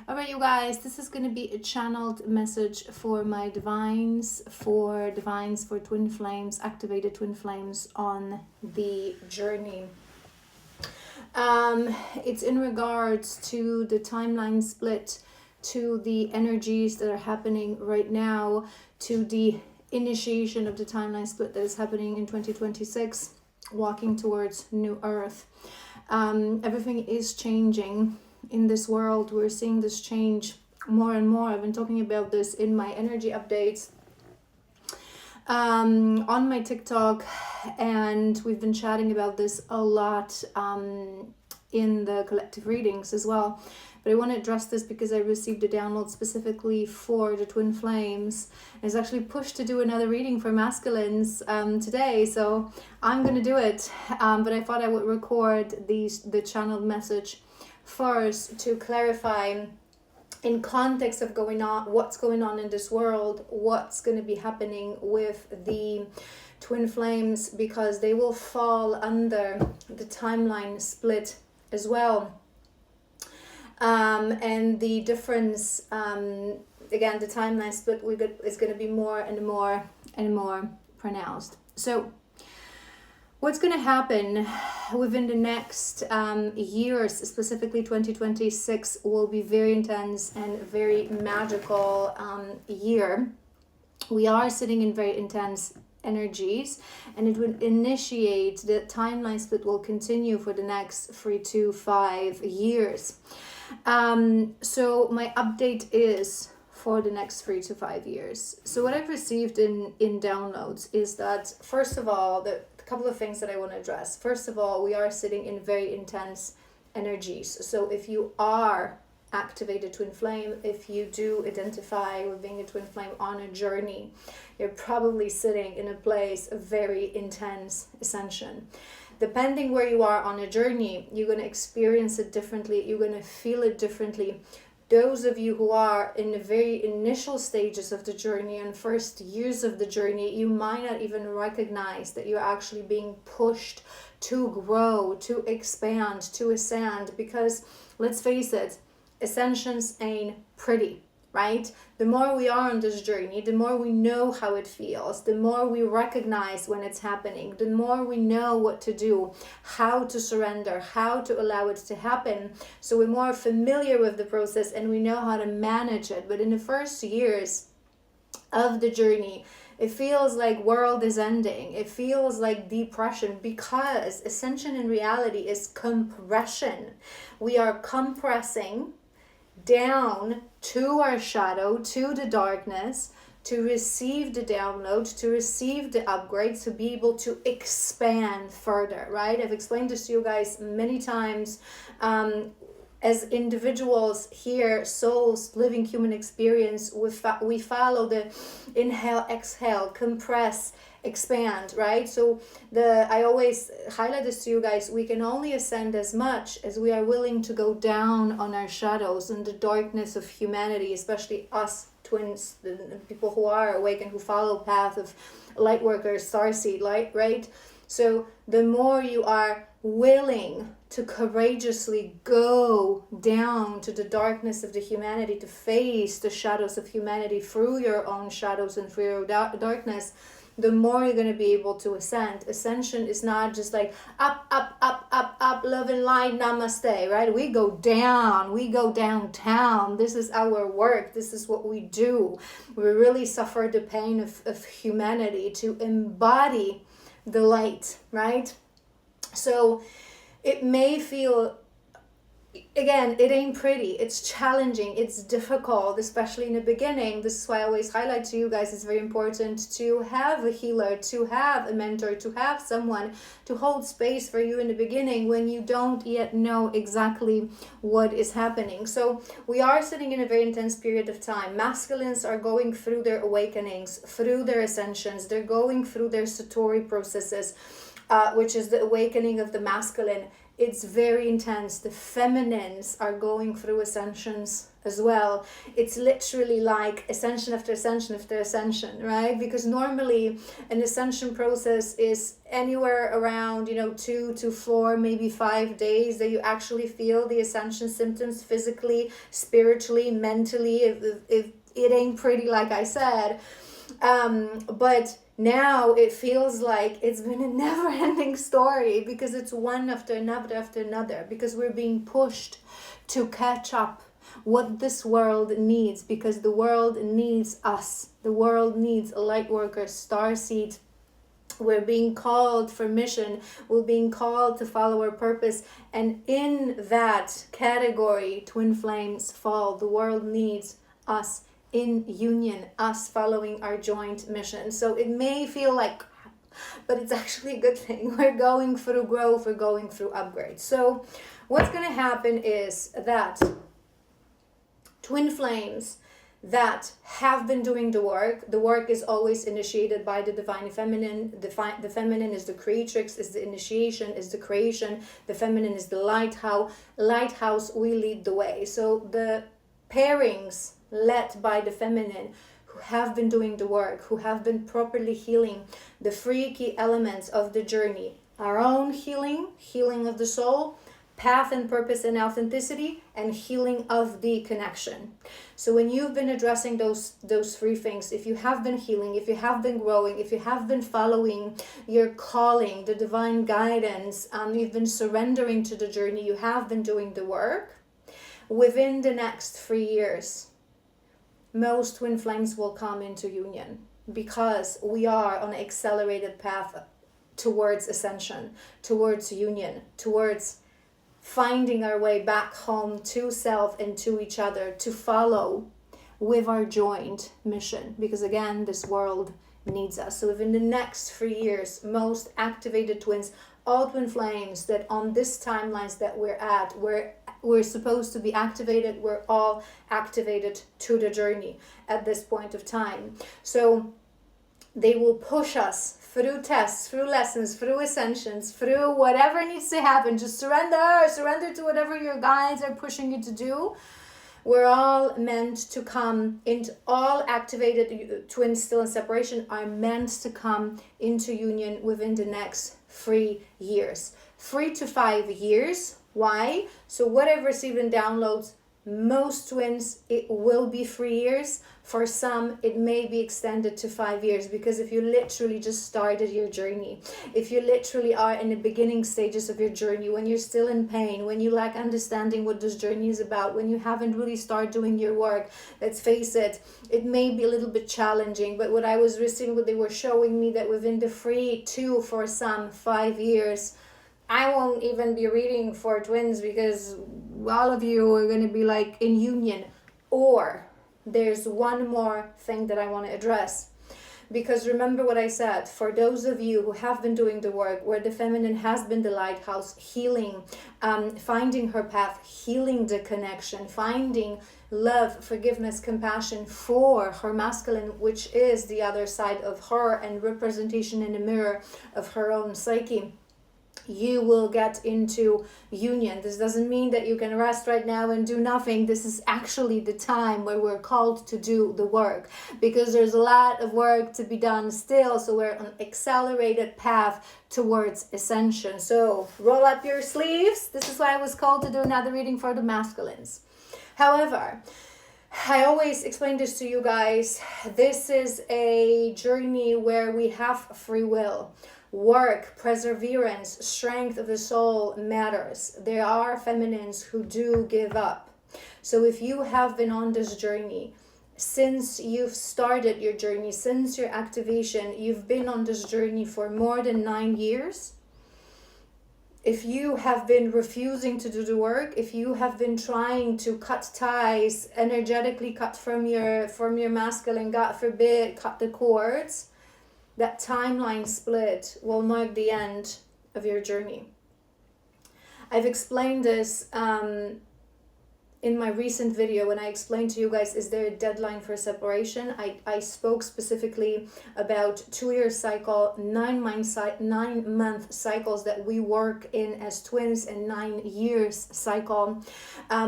All right, you guys, this is going to be a channeled message for my divines, for twin flames, activated twin flames on the journey. It's in regards to the timeline split, to the energies that are happening right now, to the initiation of the timeline split that is happening in 2026, walking towards New Earth. Everything is changing in this world. We're seeing this change more and more. I've been talking about this in my energy updates on my TikTok, and we've been chatting about this a lot in the collective readings as well. But I want to address this because I received a download specifically for the twin flames. I was actually pushed to do another reading for masculines today, so I'm going to do it. But I thought I would record the channeled message first to clarify in context of what's going on in this world, what's going to be happening with the twin flames, because they will fall under the timeline split as well. And the difference, again, the timeline split is going to be more and more pronounced. So what's going to happen within the next years, specifically 2026, will be very intense and very magical year. We are sitting in very intense energies, and it would initiate, the timeline split will continue for the next 3 to 5 years. So my update is for the next 3 to 5 years. So what I've received in downloads is that, first of all, the couple of things that I want to address. First of all, we are sitting in very intense energies. So if you are activated twin flame, if you do identify with being a twin flame on a journey, you're probably sitting in a place of very intense ascension. Depending where you are on a journey, you're going to experience it differently, you're going to feel it differently. Those of you who are in the very initial stages of the journey and first years of the journey, you might not even recognize that you're actually being pushed to grow, to expand, to ascend, because let's face it, ascensions ain't pretty, right? The more we are on this journey, the more we know how it feels, the more we recognize when it's happening, the more we know what to do, how to surrender, how to allow it to happen. So we're more familiar with the process and we know how to manage it. But in the first years of the journey, it feels like world is ending. It feels like depression, because ascension in reality is compression. We are compressing down to our shadow, to the darkness, to receive the download, to receive the upgrade, to be able to expand further, right? I've explained this to you guys many times. As individuals here, souls living human experience, we follow the inhale, exhale, compress, expand, right? So I always highlight this to you guys. We can only ascend as much as we are willing to go down on our shadows and the darkness of humanity, especially us twins, the people who are awake and who follow path of light workers, starseed light, right? So the more you are willing to courageously go down to the darkness of the humanity, to face the shadows of humanity through your own shadows and through your darkness, the more you're going to be able to ascend. Ascension is not just like up, love and light, namaste, right? We go down, we go downtown. This is our work. This is what we do. We really suffer the pain of humanity to embody the light, right? So it may feel, again, it ain't pretty, it's challenging, it's difficult, especially in the beginning. This is why I always highlight to you guys, it's very important to have a healer, to have a mentor, to have someone to hold space for you in the beginning when you don't yet know exactly what is happening. So we are sitting in a very intense period of time. Masculines are going through their awakenings, through their ascensions, they're going through their Satori processes, which is the awakening of the masculine it's very intense. The feminines are going through ascensions as well. It's literally like ascension after ascension after ascension, right? Because normally an ascension process is anywhere around 2 to 4, maybe 5 days that you actually feel the ascension symptoms physically, spiritually, mentally, if it ain't pretty, like I said. But now it feels like it's been a never-ending story, because it's one after another, because we're being pushed to catch up what this world needs, because the world needs us. The world needs light workers, starseed. We're being called for mission. We're being called to follow our purpose. And in that category, twin flames fall. The world needs us in union, us following our joint mission. So it may feel like crap, but it's actually a good thing. We're going through growth, we're going through upgrades. So what's going to happen is that twin flames that have been doing the work is always initiated by the divine feminine. The feminine is the creatrix, is the initiation, is the creation. The feminine is the lighthouse. We lead the way. So the pairings led by the feminine, who have been doing the work, who have been properly healing the three key elements of the journey: our own healing of the soul, path and purpose and authenticity, and healing of the connection. So when you've been addressing those three things, if you have been healing, if you have been growing, if you have been following your calling, the divine guidance, you've been surrendering to the journey, you have been doing the work, within the next 3 years, most twin flames will come into union, because we are on an accelerated path towards ascension, towards union, towards finding our way back home to self and to each other, to follow with our joint mission, because again, this world needs us. So within the next 3 years, most activated twins, all twin flames that on this timelines that we're at, we're supposed to be activated, we're all activated to the journey at this point of time. So they will push us through tests, through lessons, through ascensions, through whatever needs to happen. Just surrender to whatever your guides are pushing you to do. We're all meant to come into, all activated twins still in separation are meant to come into union within the next 3 years. 3 to 5 years. Why? So what I've received in downloads, most twins, it will be 3 years. For some, it may be extended to 5 years, because if you literally just started your journey, if you literally are in the beginning stages of your journey, when you're still in pain, when you lack understanding what this journey is about, when you haven't really started doing your work, let's face it, it may be a little bit challenging. But what I was receiving, what they were showing me, that within the 3 to, for some, 5 years, I won't even be reading for twins, because all of you are going to be like in union. Or there's one more thing that I want to address, because remember what I said, for those of you who have been doing the work, where the feminine has been the lighthouse, healing, finding her path, healing the connection, finding love, forgiveness, compassion for her masculine, which is the other side of her and representation in the mirror of her own psyche, you will get into union. This doesn't mean that you can rest right now and do nothing. This is actually the time where we're called to do the work, because there's a lot of work to be done still. So we're on accelerated path towards ascension. So roll up your sleeves. This is why I was called to do another reading for the masculines. However, I always explain this to you guys. This is a journey where we have free will. Work, perseverance, strength of the soul matters. There are feminines who do give up. So if you have been on this journey, since you've started your journey, since your activation, you've been on this journey for more than 9 years. If you have been refusing to do the work, if you have been trying to cut ties, energetically cut from your masculine, God forbid, cut the cords, that timeline split will mark the end of your journey. I've explained this in my recent video, when I explained to you guys, is there a deadline for separation? I spoke specifically about 2-year cycle, 9-month cycles that we work in as twins, and 9 years cycle.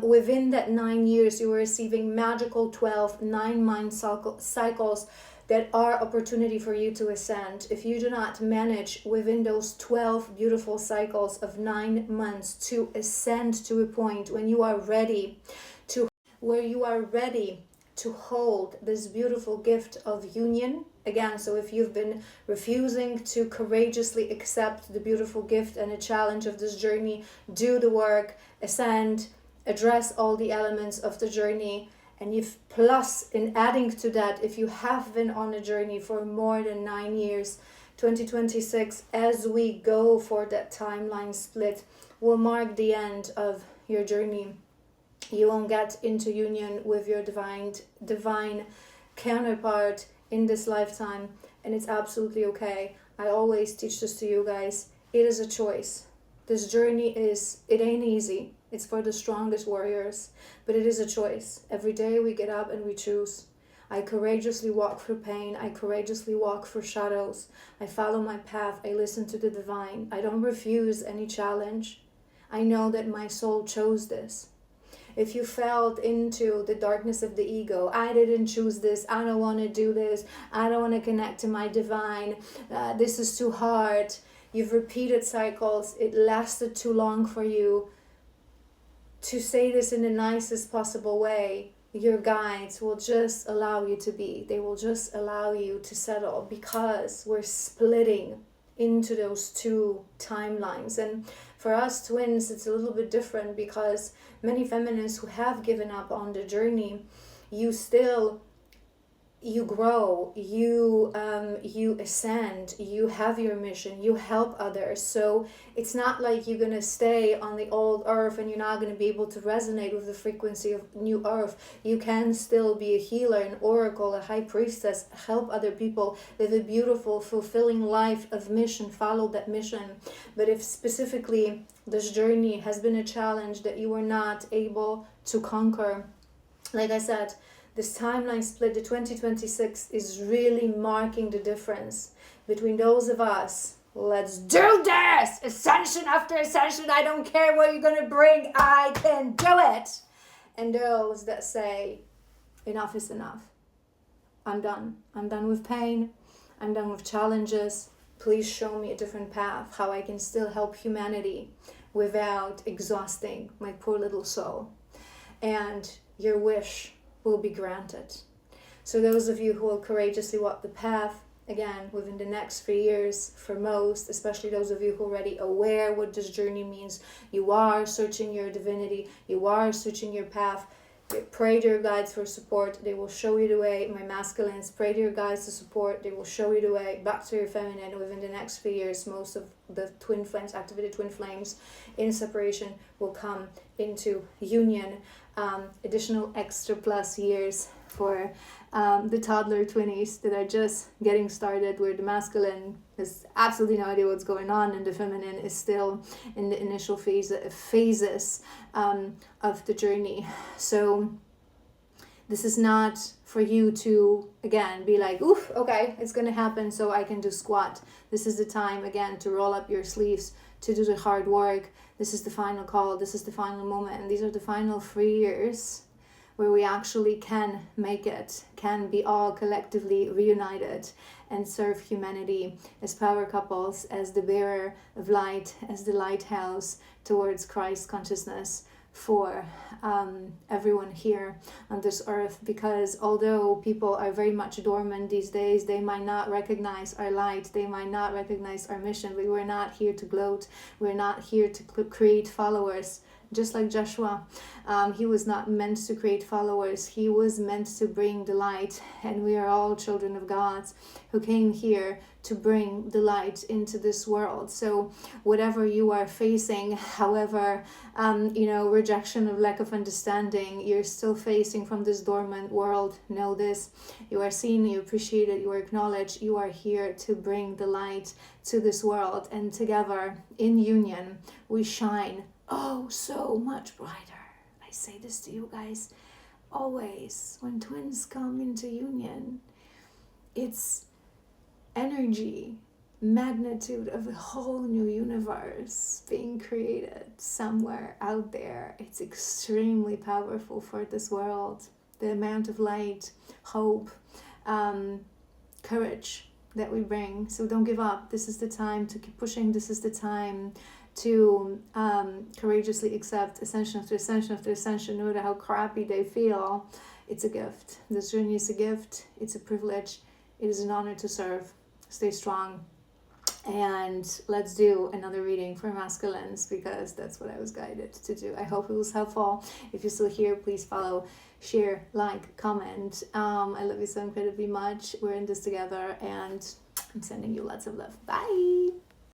Within that 9 years, you are receiving magical 12 9-month cycles that are opportunity for you to ascend. If you do not manage within those 12 beautiful cycles of 9 months to ascend to a point when you are ready to, where you are ready to hold this beautiful gift of union again. So if you've been refusing to courageously accept the beautiful gift and a challenge of this journey, do the work, ascend, address all the elements of the journey. And if plus, in adding to that, if you have been on a journey for more than 9 years, 2026, as we go for that timeline split, will mark the end of your journey. You won't get into union with your divine counterpart in this lifetime, and it's absolutely okay. I always teach this to you guys. It is a choice. This journey it ain't easy. It's for the strongest warriors, but it is a choice. Every day we get up and we choose. I courageously walk through pain. I courageously walk through shadows. I follow my path. I listen to the divine. I don't refuse any challenge. I know that my soul chose this. If you fell into the darkness of the ego, I didn't choose this, I don't want to do this, I don't want to connect to my divine, this is too hard. You've repeated cycles, it lasted too long for you. To say this in the nicest possible way, your guides will just allow you to be. They will just allow you to settle, because we're splitting into those two timelines. And for us twins, it's a little bit different, because many feminists who have given up on the journey, you grow, you ascend, you have your mission, you help others. So it's not like you're going to stay on the old earth and you're not going to be able to resonate with the frequency of new earth. You can still be a healer, an oracle, a high priestess, help other people, live a beautiful, fulfilling life of mission, follow that mission. But if specifically this journey has been a challenge that you were not able to conquer, like I said, this timeline split, the 2026, is really marking the difference between those of us, let's do this, ascension after ascension, I don't care what you're going to bring, I can do it, and those that say, enough is enough. I'm done with pain, I'm done with challenges, please show me a different path, how I can still help humanity without exhausting my poor little soul. And your wish will be granted. So those of you who will courageously walk the path, again, within the next 3 years, for most, especially those of you who are already aware what this journey means, you are searching your divinity, you are searching your path, pray to your guides for support, they will show you the way. My masculines, pray to your guides to support, they will show you the way back to your feminine. Within the next 3 years, most of the twin flames, activated twin flames in separation, will come into union. Additional extra plus years for the toddler twinnies that are just getting started, where the masculine has absolutely no idea what's going on and the feminine is still in the initial phases of the journey. So this is not for you to, again, be like, oof, okay, it's going to happen, so I can do squat. This is the time, again, to roll up your sleeves, to do the hard work. This is the final call. This is the final moment. And these are the final 3 years where we actually can make it, can be all collectively reunited and serve humanity as power couples, as the bearer of light, as the lighthouse towards Christ consciousness for everyone here on this earth. Because although people are very much dormant these days, they might not recognize our light, they might not recognize our mission. We were not here to gloat, we're not here to create followers. Just like Joshua, he was not meant to create followers, he was meant to bring the light. And we are all children of God who came here to bring the light into this world. So whatever you are facing, however, rejection of lack of understanding you're still facing from this dormant world, know this: you are seen, you appreciate it, you are acknowledged, you are here to bring the light to this world. And together in union we shine oh so much brighter. say this to you guys always, when twins come into union, it's energy, magnitude of a whole new universe being created somewhere out there. It's extremely powerful for this world. The amount of light, hope, courage that we bring. So don't give up. This is the time to keep pushing. This is the time to courageously accept ascension after ascension after ascension, no matter how crappy they feel. It's a gift. This journey is a gift. It's a privilege. It is an honor to serve. Stay strong. And let's do another reading for masculines, because that's what I was guided to do. I hope it was helpful. If you're still here, please follow, share, like, comment. I love you so incredibly much. We're in this together, and I'm sending you lots of love. Bye.